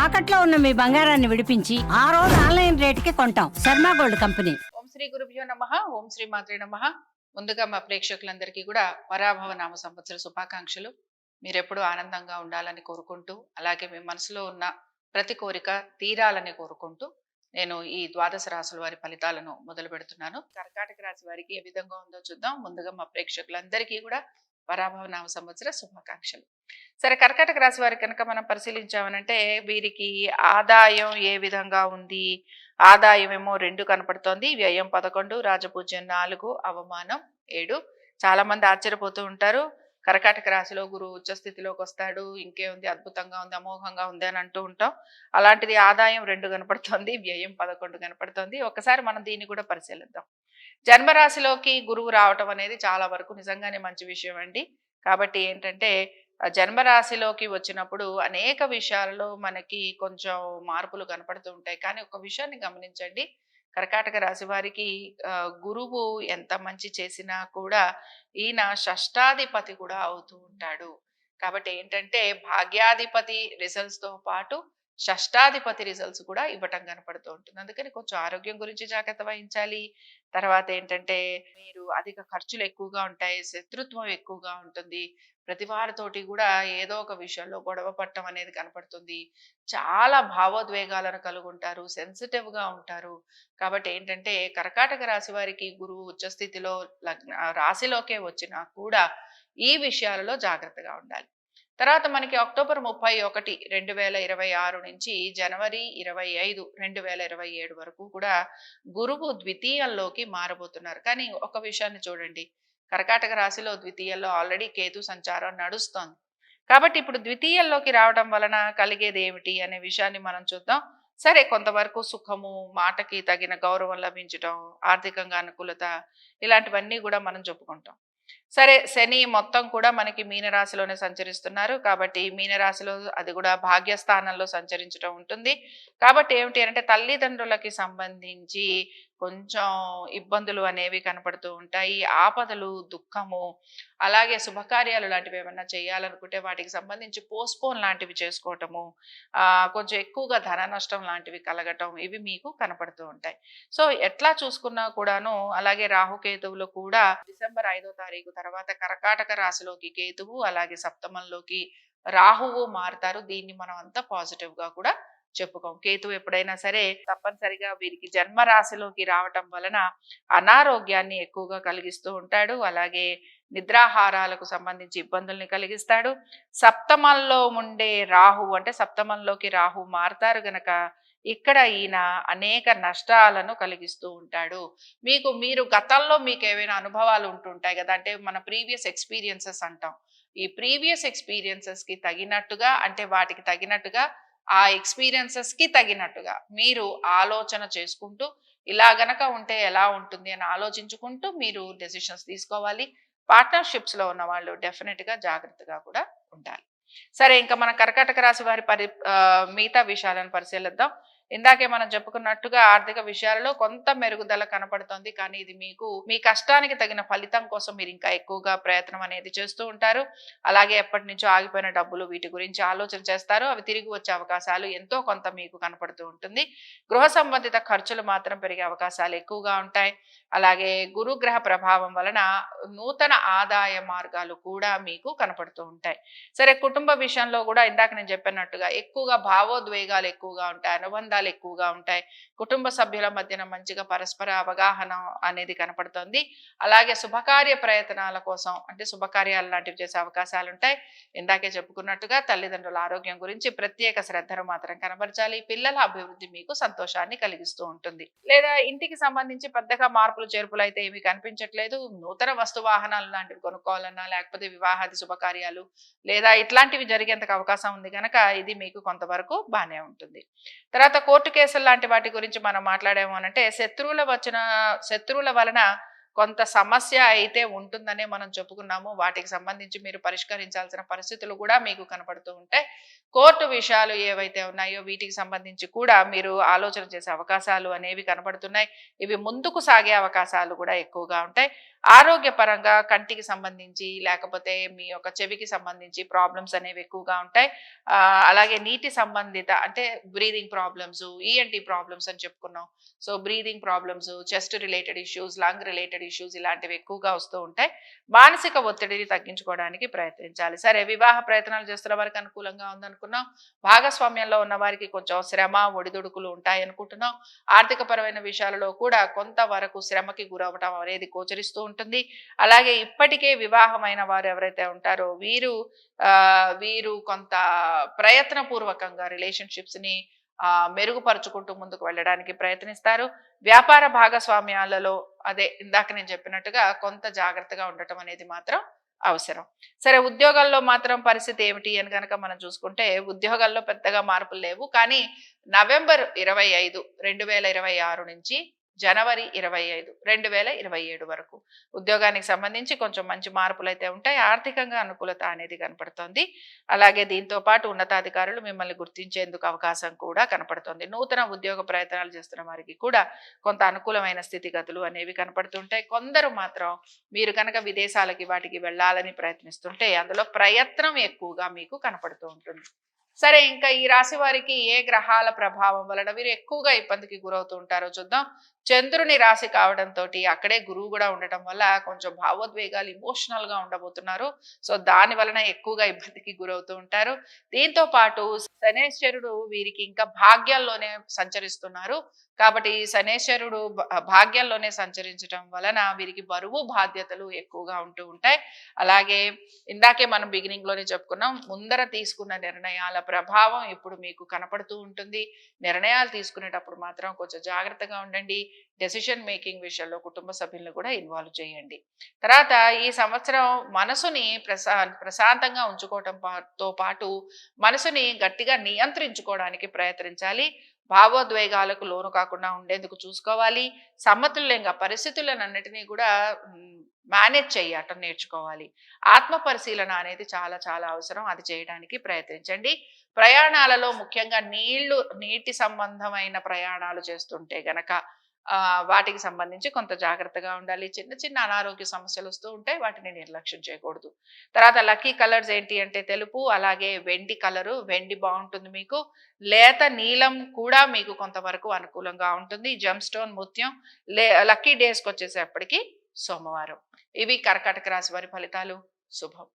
తాకట్లో ఉన్న మీ బంగారాన్ని విడిపించి ఆ రోజు ఆన్లైన్ రేటుకి కొంటాం. Sharma gold company. ఓం శ్రీ గురుభ్యో నమః. ఓం శ్రీ మాత్రే నమః. ముందుగా మా ప్రేక్షకులందరికీ కూడా పరాభవ నామ సంవత్సర శుభాకాంక్షలు. మీరెప్పుడూ ఆనందంగా ఉండాలని కోరుకుంటూ, అలాగే మీ మనసులో ఉన్న ప్రతి కోరిక తీరాలని కోరుకుంటూ నేను ఈ ద్వాదశ రాశుల వారి ఫలితాలను మొదలు పెడుతున్నాను. కర్కాటక రాశి వారికి ఏ విధంగా ఉందో చూద్దాం. ముందుగా మా ప్రేక్షకులందరికీ కూడా పరాభవ నామ సంవత్సర శుభాకాంక్షలు. సరే, కర్కాటక రాశి వారి కనుక మనం పరిశీలించామనంటే వీరికి ఆదాయం ఏ విధంగా ఉంది? ఆదాయం ఏమో 2 కనపడుతోంది, వ్యయం 11, రాజపూజ్యం 4, అవమానం 7. చాలా మంది ఆశ్చర్యపోతూ ఉంటారు, కర్కాటక రాశిలో గురువు ఉచ్చ స్థితిలోకి వస్తాడు, ఇంకేముంది, అద్భుతంగా ఉంది, అమోఘంగా ఉంది అని అంటూ ఉంటాం. అలాంటిది ఆదాయం 2 కనపడుతోంది, వ్యయం 11 కనపడుతోంది. ఒకసారి మనం దీన్ని కూడా పరిశీలిద్దాం. జన్మరాశిలోకి గురువు రావటం అనేది చాలా వరకు నిజంగానే మంచి విషయం అండి. కాబట్టి ఏంటంటే జన్మరాశిలోకి వచ్చినప్పుడు అనేక విషయాలలో మనకి కొంచెం మార్పులు కనపడుతూ ఉంటాయి. కానీ ఒక విషయాన్ని గమనించండి, కర్కాటక రాశి వారికి గురువు ఎంత మంచి చేసినా కూడా ఈయన షష్టాధిపతి కూడా అవుతూ ఉంటాడు. కాబట్టి ఏంటంటే భాగ్యాధిపతి రిజల్ట్స్ తో పాటు షష్టాధిపతి రిజల్ట్స్ కూడా ఇవ్వటం కనపడుతూ ఉంటుంది. అందుకని కొంచెం ఆరోగ్యం గురించి జాగ్రత్త వహించాలి. తర్వాత ఏంటంటే మీరు అధిక ఖర్చులు ఎక్కువగా ఉంటాయి, శత్రుత్వం ఎక్కువగా ఉంటుంది, ప్రతి వారితోటి కూడా ఏదో ఒక విషయంలో గొడవ పట్టడం అనేది కనపడుతుంది. చాలా భావోద్వేగాలను కలుగుంటారు, సెన్సిటివ్ గా ఉంటారు. కాబట్టి ఏంటంటే కర్కాటక రాశి వారికి గురువు ఉచ్చస్థితిలో రాశిలోకే వచ్చినా కూడా ఈ విషయాలలో జాగ్రత్తగా ఉండాలి. తర్వాత మనకి అక్టోబర్ 31, 2026 నుంచి జనవరి 25, 2027 వరకు కూడా గురువు ద్వితీయంలోకి మారబోతున్నారు. కానీ ఒక విషయాన్ని చూడండి, కర్కాటక రాశిలో ద్వితీయంలో ఆల్రెడీ కేతు సంచారం నడుస్తోంది. కాబట్టి ఇప్పుడు ద్వితీయంలోకి రావడం వలన కలిగేది ఏమిటి అనే విషయాన్ని మనం చూద్దాం. సరే, కొంతవరకు సుఖము, మాటకి తగిన గౌరవం లభించటం, ఆర్థికంగా అనుకూలత, ఇలాంటివన్నీ కూడా మనం చెప్పుకుంటాం. సరే, శని మొత్తం కూడా మనకి మీనరాశిలోనే సంచరిస్తున్నారు. కాబట్టి మీనరాశిలో అది కూడా భాగ్యస్థానంలో సంచరించడం ఉంటుంది. కాబట్టి ఏమిటి అంటే తల్లిదండ్రులకి సంబంధించి కొంచెం ఇబ్బందులు అనేవి కనపడుతూ ఉంటాయి. ఆపదలు, దుఃఖము, అలాగే శుభకార్యాలు లాంటివి ఏమన్నా చేయాలనుకుంటే వాటికి సంబంధించి పోస్ట్పోన్ లాంటివి చేసుకోవటము, కొంచెం ఎక్కువగా ధన నష్టం లాంటివి కలగటం, ఇవి మీకు కనపడుతూ ఉంటాయి. సో ఎట్లా చూసుకున్నా కూడాను, అలాగే రాహుకేతువులు కూడా డిసెంబర్ 5వ తారీఖు తర్వాత కర్కాటక రాశిలోకి కేతువు, అలాగే సప్తమంలోకి రాహువు మారుతారు. దీన్ని మనం అంతా పాజిటివ్ గా కూడా చెప్పుకోం. కేతువు ఎప్పుడైనా సరే తప్పనిసరిగా వీరికి జన్మ రాశిలోకి రావటం వలన అనారోగ్యాన్ని ఎక్కువగా కలిగిస్తూ ఉంటాడు. అలాగే నిద్రాహారాలకు సంబంధించి ఇబ్బందుల్ని కలిగిస్తాడు. సప్తమంలో ఉండే రాహు అంటే సప్తమంలోకి రాహు మారుతారు గనక ఇక్కడ ఈయన అనేక నష్టాలను కలిగిస్తూ ఉంటాడు. మీరు గతంలో మీకు ఏవైనా అనుభవాలు ఉంటుంటాయి కదా, అంటే మన ప్రీవియస్ ఎక్స్పీరియన్సెస్ అంటాం. ఈ ప్రీవియస్ ఎక్స్పీరియన్సెస్ కి తగినట్టుగా, అంటే వాటికి తగినట్టుగా, ఆ ఎక్స్పీరియన్సెస్ కి తగినట్టుగా మీరు ఆలోచన చేసుకుంటూ ఇలా గనక ఉంటే ఎలా ఉంటుంది అని ఆలోచించుకుంటూ మీరు డెసిషన్స్ తీసుకోవాలి. పార్ట్నర్షిప్స్ లో ఉన్న వాళ్ళు డెఫినెట్ గా జాగ్రత్తగా కూడా ఉండాలి. సరే, ఇంకా మన కర్కాటక రాశి వారి మిగతా విషయాలను పరిశీలిద్దాం. ఇందాకే మనం చెప్పుకున్నట్టుగా ఆర్థిక విషయాలలో కొంత మెరుగుదల కనపడుతోంది. కానీ ఇది మీ కష్టానికి తగిన ఫలితం కోసం మీరు ఇంకా ఎక్కువగా ప్రయత్నం అనేది చేస్తూ ఉంటారు. అలాగే ఎప్పటి నుంచో ఆగిపోయిన డబ్బులు, వీటి గురించి ఆలోచన చేస్తారు. అవి తిరిగి వచ్చే అవకాశాలు ఎంతో కొంత మీకు కనపడుతూ ఉంటుంది. గృహ సంబంధిత ఖర్చులు మాత్రం పెరిగే అవకాశాలు ఎక్కువగా ఉంటాయి. అలాగే గురుగ్రహ ప్రభావం వలన నూతన ఆదాయ మార్గాలు కూడా మీకు కనపడుతూ ఉంటాయి. సరే, కుటుంబ విషయంలో కూడా ఇందాక నేను చెప్పినట్టుగా ఎక్కువగా భావోద్వేగాలు ఎక్కువగా ఉంటాయి, అనుబంధాలు ఎక్కువగా ఉంటాయి. కుటుంబ సభ్యుల మధ్యన మంచిగా పరస్పర అవగాహన అనేది కనపడుతుంది. అలాగే శుభకార్య ప్రయత్నాల కోసం, అంటే శుభకార్యాలు లాంటివి చేసే అవకాశాలు ఉంటాయి. ఇందాకే చెప్పుకున్నట్టుగా తల్లిదండ్రుల ఆరోగ్యం గురించి ప్రత్యేక శ్రద్ధను మాత్రం కనబరచాలి. పిల్లల అభివృద్ధి మీకు సంతోషాన్ని కలిగిస్తూ ఉంటుంది. లేదా ఇంటికి సంబంధించి పెద్దగా మార్పులు చేర్పులు అయితే ఏమి కనిపించట్లేదు. నూతన వస్తు వాహనాలు లాంటివి కొనుక్కోవాలన్నా, లేకపోతే వివాహాది శుభకార్యాలు లేదా ఇట్లాంటివి జరిగేందుకు అవకాశం ఉంది కనుక ఇది మీకు కొంతవరకు బాగానే ఉంటుంది. తర్వాత కోర్టు కేసులు లాంటి వాటి గురించి మనం మాట్లాడాము అనంటే శత్రువుల వలన కొంత సమస్య అయితే ఉంటుందనే మనం చెప్పుకున్నాము. వాటికి సంబంధించి మీరు పరిష్కరించాల్సిన పరిస్థితులు కూడా మీకు కనపడుతూ ఉంటాయి. కోర్టు విషయాలు ఏవైతే ఉన్నాయో వీటికి సంబంధించి కూడా మీరు ఆలోచన చేసే అవకాశాలు అనేవి కనపడుతున్నాయి. ఇవి ముందుకు సాగే అవకాశాలు కూడా ఎక్కువగా ఉంటాయి. ఆరోగ్యపరంగా కంటికి సంబంధించి లేకపోతే మీ యొక్క చెవికి సంబంధించి ప్రాబ్లమ్స్ అనేవి ఎక్కువగా ఉంటాయి. అలాగే నీటి సంబంధిత అంటే బ్రీదింగ్ ప్రాబ్లమ్స్, ఈఎన్టీ ప్రాబ్లమ్స్ అని చెప్పుకున్నాం. So breathing problems, chest related issues, lung related issues ఇలాంటివి ఎక్కువగా వస్తూ ఉంటాయి. మానసిక ఒత్తిడిని తగ్గించుకోవడానికి ప్రయత్నించాలి. సరే, వివాహ ప్రయత్నాలు చేస్తున్న వారికి అనుకూలంగా ఉందనుకున్నాం. భాగస్వామ్యంలో ఉన్న వారికి కొంచెం శ్రమ, ఒడిదుడుకులు ఉంటాయి అనుకుంటున్నాం. ఆర్థిక పరమైన విషయాలలో కూడా కొంతవరకు శ్రమకి గురవటం అనేది గోచరిస్తూ ఉంటుంది. అలాగే ఇప్పటికే వివాహమైన వారు ఎవరైతే ఉంటారో వీరు కొంత ప్రయత్నపూర్వకంగా రిలేషన్షిప్స్ ని మెరుగుపరుచుకుంటూ ముందుకు వెళ్ళడానికి ప్రయత్నిస్తారు. వ్యాపార భాగస్వామ్యాలలో అదే ఇందాక నేను చెప్పినట్టుగా కొంత జాగ్రత్తగా ఉండటం అనేది మాత్రం అవసరం. సరే, ఉద్యోగాల్లో మాత్రం పరిస్థితి ఏమిటి అని కనుక మనం చూసుకుంటే ఉద్యోగాల్లో పెద్దగా మార్పులు లేవు. కానీ నవంబర్ 25, 2026 నుంచి జనవరి 25, 2027 వరకు ఉద్యోగానికి సంబంధించి కొంచెం మంచి మార్పులు అయితే ఉంటాయి. ఆర్థికంగా అనుకూలత అనేది కనపడుతోంది. అలాగే దీంతో పాటు ఉన్నతాధికారులు మిమ్మల్ని గుర్తించేందుకు అవకాశం కూడా కనపడుతోంది. నూతన ఉద్యోగ ప్రయత్నాలు చేస్తున్న వారికి కూడా కొంత అనుకూలమైన స్థితిగతులు అనేవి కనపడుతుంటాయి. కొందరు మాత్రం మీరు కనుక విదేశాలకి వాటికి వెళ్ళాలని ప్రయత్నిస్తుంటే అందులో ప్రయత్నం ఎక్కువగా మీకు కనపడుతూ ఉంటుంది. సరే, ఇంకా ఈ రాశి వారికి ఏ గ్రహాల ప్రభావం వలన వీరు ఎక్కువగా ఇబ్బందికి గురవుతూ ఉంటారో చూద్దాం. చంద్రుని రాశి కావడంతో అక్కడే గురువు కూడా ఉండటం వల్ల కొంచెం భావోద్వేగాలు ఇమోషనల్ గా ఉండబోతున్నారు. సో దాని వలన ఎక్కువగా ఇబ్బందికి గురవుతూ ఉంటారు. దీంతో పాటు శనేశ్వరుడు వీరికి ఇంకా భాగ్యాల్లోనే సంచరిస్తున్నారు. కాబట్టి శనేశ్వరుడు భాగ్యాల్లోనే సంచరించడం వలన వీరికి బరువు బాధ్యతలు ఎక్కువగా ఉంటూ ఉంటాయి. అలాగే ఇందాకే మనం బిగినింగ్ లోనే చెప్పుకున్నాం, ముందర తీసుకున్న నిర్ణయాల ప్రభావం ఇప్పుడు మీకు కనపడుతూ ఉంటుంది. నిర్ణయాలు తీసుకునేటప్పుడు మాత్రం కొంచెం జాగ్రత్తగా ఉండండి. డెసిషన్ మేకింగ్ విషయంలో కుటుంబ సభ్యులను కూడా ఇన్వాల్వ్ చేయండి. తర్వాత ఈ సంవత్సరం మనసుని ప్రశాంతంగా ఉంచుకోవటంతో పాటు మనసుని గట్టిగా నియంత్రించుకోవడానికి ప్రయత్నించాలి. భావోద్వేగాలకు లోను కాకుండా ఉండేందుకు చూసుకోవాలి. సమతుల్యంగా పరిస్థితులన్నిటినీ కూడా మేనేజ్ చేయటం నేర్చుకోవాలి. ఆత్మ పరిశీలన అనేది చాలా చాలా అవసరం. అది చేయడానికి ప్రయత్నించండి. ప్రయాణాలలో ముఖ్యంగా నీటి సంబంధమైన ప్రయాణాలు చేస్తుంటే గనక వాటికి సంబంధించి కొంత జాగ్రత్తగా ఉండాలి. చిన్న చిన్న అనారోగ్య సమస్యలు వస్తూ ఉంటాయి, వాటిని నిర్లక్ష్యం చేయకూడదు. తర్వాత లక్కీ కలర్స్ ఏంటి అంటే తెలుపు, అలాగే వెండి కలరు. వెండి బాగుంటుంది మీకు. లేత నీలం కూడా మీకు కొంతవరకు అనుకూలంగా ఉంటుంది. జెమ్ స్టోన్, ముత్యం. లక్కీ డేస్కి వచ్చేసేపటికి సోమవారం. ఇవి కర్కాటక రాశి వారి ఫలితాలు. శుభం.